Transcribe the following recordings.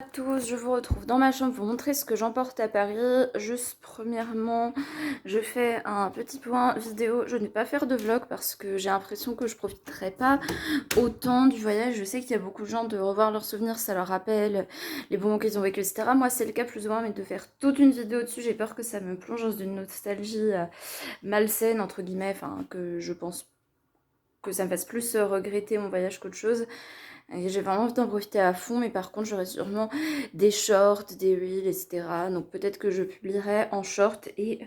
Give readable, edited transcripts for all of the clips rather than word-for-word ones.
À tous, je vous retrouve dans ma chambre pour vous montrer ce que j'emporte à Paris. Juste premièrement, je fais un petit point vidéo. Je ne vais pas faire de vlog parce que j'ai l'impression que je profiterai pas autant du voyage. Je sais qu'il y a beaucoup de gens de revoir leurs souvenirs, ça leur rappelle les bons moments qu'ils ont vécu, etc. Moi, c'est le cas plus ou moins, mais de faire toute une vidéo dessus, j'ai peur que ça me plonge dans une nostalgie malsaine, entre guillemets, enfin, que je pense que ça me fasse plus regretter mon voyage qu'autre chose. Et j'ai vraiment envie d'en profiter à fond, mais par contre j'aurai sûrement des shorts, des reels, etc. Donc peut-être que je publierai en short et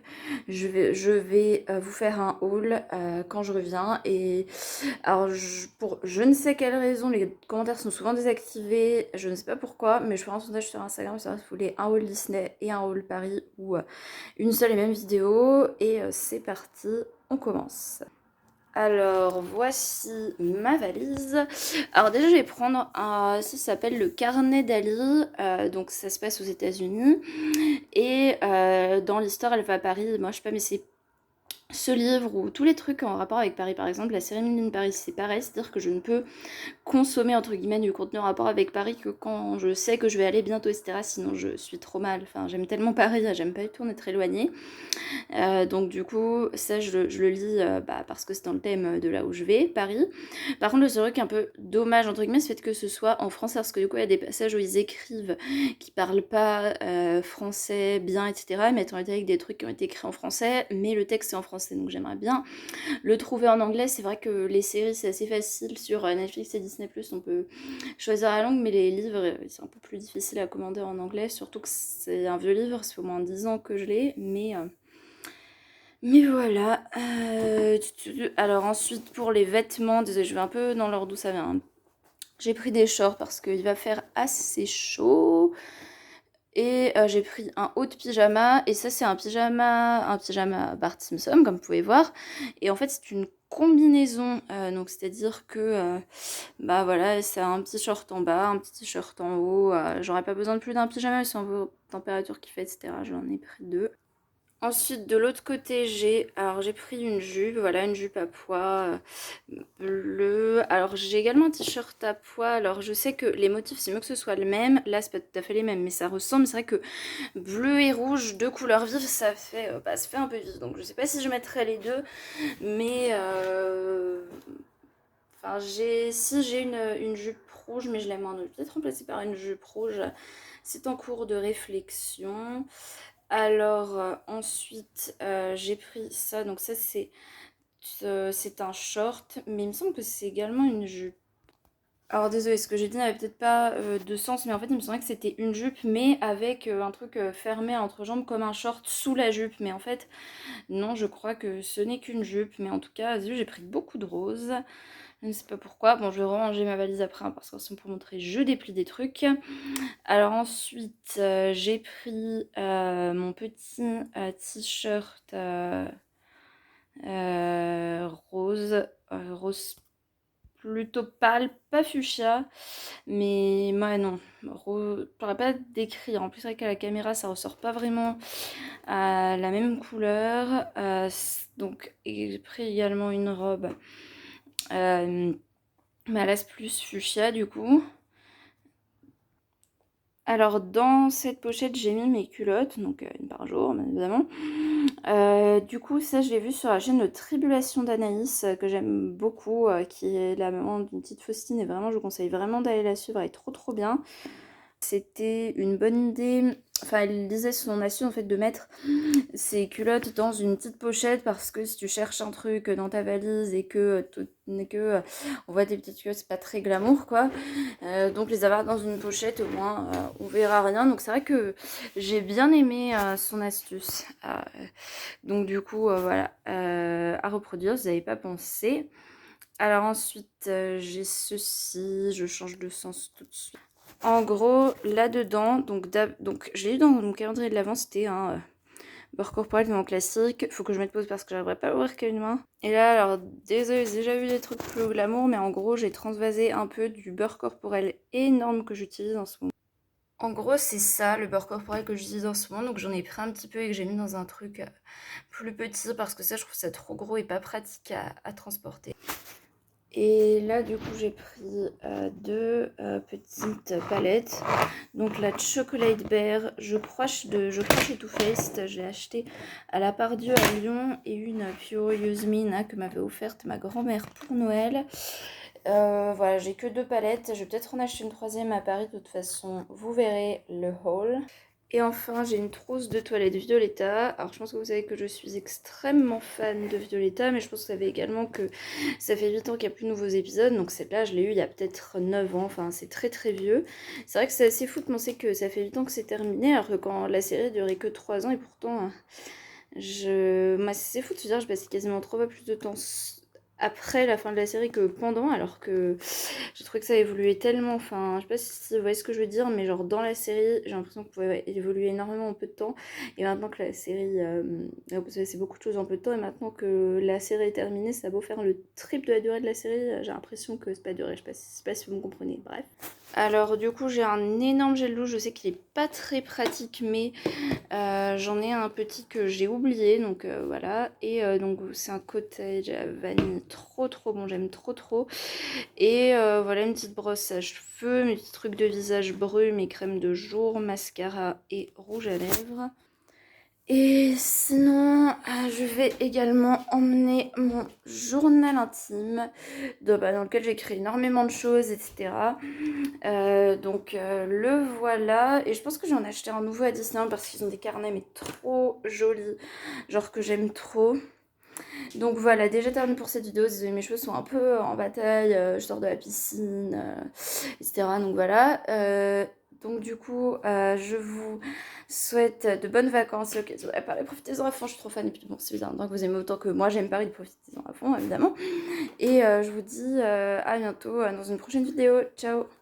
je vais vous faire un haul quand je reviens. Et alors pour je ne sais quelle raison, les commentaires sont souvent désactivés, je ne sais pas pourquoi, mais je ferai un sondage sur Instagram si vous voulez un haul Disney et un haul Paris ou une seule et même vidéo. Et c'est parti, on commence. Alors, voici ma valise. Alors déjà, je vais prendre ça s'appelle le carnet d'Ali. Donc, ça se passe aux États-Unis. Et dans l'histoire, elle va à Paris. Moi, je sais pas, mais c'est ce livre ou tous les trucs en rapport avec Paris. Par exemple, la cérémonie de Paris, c'est pareil. C'est-à-dire que je ne peux consommer entre guillemets du contenu en rapport avec Paris que quand je sais que je vais aller bientôt, etc. Sinon, je suis trop mal. Enfin, j'aime tellement Paris, j'aime pas du tout en être éloignée. Donc du coup, ça je le lis parce que c'est dans le thème de là où je vais, Paris. Par contre, le seul truc un peu dommage, entre guillemets, c'est le fait que ce soit en français, parce que du coup, il y a des passages où ils écrivent qui parlent pas français bien, etc. Ils mettent en avec des trucs qui ont été écrits en français, mais le texte est en français, donc j'aimerais bien le trouver en anglais. C'est vrai que les séries, c'est assez facile sur Netflix et Disney+, on peut choisir la langue, mais les livres, c'est un peu plus difficile à commander en anglais, surtout que c'est un vieux livre, ça fait au moins 10 ans que je l'ai, mais voilà. Alors ensuite pour les vêtements, désolé, je vais un peu dans l'ordre d'où ça vient. J'ai pris des shorts parce qu'il va faire assez chaud. Et j'ai pris un haut de pyjama. Et ça c'est un pyjama Bart Simpson comme vous pouvez voir. Et en fait c'est une combinaison. Donc c'est-à-dire que bah voilà, c'est un petit short en bas, un petit t-shirt en haut. J'aurais pas besoin de plus d'un pyjama, si on veut température qu'il fait, etc. J'en ai pris deux. Ensuite, de l'autre côté, j'ai pris une jupe, voilà, une jupe à pois bleue. Alors, j'ai également un t-shirt à pois. Alors, je sais que les motifs, c'est mieux que ce soit le même. Là, c'est pas tout à fait les mêmes, mais ça ressemble. C'est vrai que bleu et rouge, deux couleurs vives, ça fait un peu vif. Donc, je sais pas si je mettrai les deux, mais enfin, j'ai une jupe rouge, mais je l'aime en peut-être remplacer par une jupe rouge. C'est en cours de réflexion. Alors ensuite j'ai pris ça, donc ça c'est un short, mais il me semble que c'est également une jupe. Alors désolé, ce que j'ai dit n'avait peut-être pas de sens, mais en fait il me semblait que c'était une jupe, mais avec un truc fermé à l'entrejambe comme un short sous la jupe. Mais en fait non, je crois que ce n'est qu'une jupe, mais en tout cas j'ai pris beaucoup de rose. Je ne sais pas pourquoi. Bon, je vais ranger ma valise après, hein, parce que sinon pour montrer, je déplie des trucs. Alors ensuite, j'ai pris mon petit t-shirt rose plutôt pâle, pas fuchsia, mais moi non, je pourrais pas décrire. En plus, avec la caméra, ça ressort pas vraiment la même couleur. Donc, et j'ai pris également une robe, mais elle reste plus fuchsia du coup. Alors dans cette pochette j'ai mis mes culottes, donc une par jour bien évidemment. Du coup ça je l'ai vu sur la chaîne de Tribulation d'Anaïs que j'aime beaucoup, qui est la maman d'une petite Faustine, et vraiment je vous conseille vraiment d'aller la suivre, elle est trop bien. C'était une bonne idée, enfin elle disait sur son astuce en fait de mettre ses culottes dans une petite pochette, parce que si tu cherches un truc dans ta valise et que on voit tes petites culottes, c'est pas très glamour quoi. Donc les avoir dans une pochette, au moins on verra rien. Donc c'est vrai que j'ai bien aimé son astuce. Donc du coup voilà, à reproduire si vous n'avez pas pensé. Alors ensuite j'ai ceci, je change de sens tout de suite. En gros là-dedans, donc je l'ai eu dans mon calendrier de l'avant, c'était un beurre corporel vraiment classique. Faut que je mette pause parce que j'arriverai pas à l'ouvrir qu'une main. Et là, alors désolé, j'ai déjà vu des trucs plus glamour, mais en gros, j'ai transvasé un peu du beurre corporel énorme que j'utilise en ce moment. En gros, c'est ça, le beurre corporel que j'utilise en ce moment. Donc j'en ai pris un petit peu et que j'ai mis dans un truc plus petit, parce que ça, je trouve ça trop gros et pas pratique à transporter. Et là du coup j'ai pris deux petites palettes. Donc la Chocolate Bear, je crois chez Too Faced, j'ai acheté à la Part-Dieu à Lyon, et une Pure Use Me que m'avait offerte ma grand-mère pour Noël. Voilà, j'ai que deux palettes, je vais peut-être en acheter une troisième à Paris, de toute façon vous verrez le haul. Et enfin, j'ai une trousse de toilette Violetta. Alors, je pense que vous savez que je suis extrêmement fan de Violetta, mais je pense que vous savez également que ça fait 8 ans qu'il n'y a plus de nouveaux épisodes. Donc, celle-là, je l'ai eu il y a peut-être 9 ans. Enfin, c'est très très vieux. C'est vrai que c'est assez fou de penser que ça fait 8 ans que c'est terminé, alors que quand la série durait que 3 ans, et pourtant, moi, c'est fou de se dire, je passais quasiment 3 fois plus de temps après la fin de la série que pendant, alors que j'ai trouvé que ça évoluait tellement, enfin je sais pas si vous voyez ce que je veux dire, mais genre dans la série j'ai l'impression qu'on pouvait évoluer énormément en peu de temps, et maintenant que la série c'est beaucoup de choses en peu de temps, et maintenant que la série est terminée, ça a beau faire le triple de la durée de la série, j'ai l'impression que c'est pas duré, je sais pas si vous me comprenez, bref. Alors du coup j'ai un énorme gel douche, je sais qu'il est pas très pratique, mais j'en ai un petit que j'ai oublié, donc voilà. Et donc c'est un cottage à vanille trop trop bon, j'aime trop trop. Et voilà, une petite brosse à cheveux, mes petits trucs de visage brume, mes crèmes de jour, mascara et rouge à lèvres. Et sinon, je vais également emmener mon journal intime dans lequel j'écris énormément de choses, etc. Donc le voilà. Et je pense que j'en ai acheté un nouveau à Disney parce qu'ils ont des carnets mais trop jolis, genre que j'aime trop. Donc voilà, déjà terminé pour cette vidéo. Désolé, mes cheveux sont un peu en bataille, je sors de la piscine, etc. Donc voilà. Donc du coup, je vous souhaite de bonnes vacances. Ok, à Paris, profitez-en à fond, je suis trop fan. Et puis bon, c'est évident que vous aimez autant que moi, j'aime Paris, profitez-en à fond, évidemment. Et je vous dis à bientôt dans une prochaine vidéo. Ciao!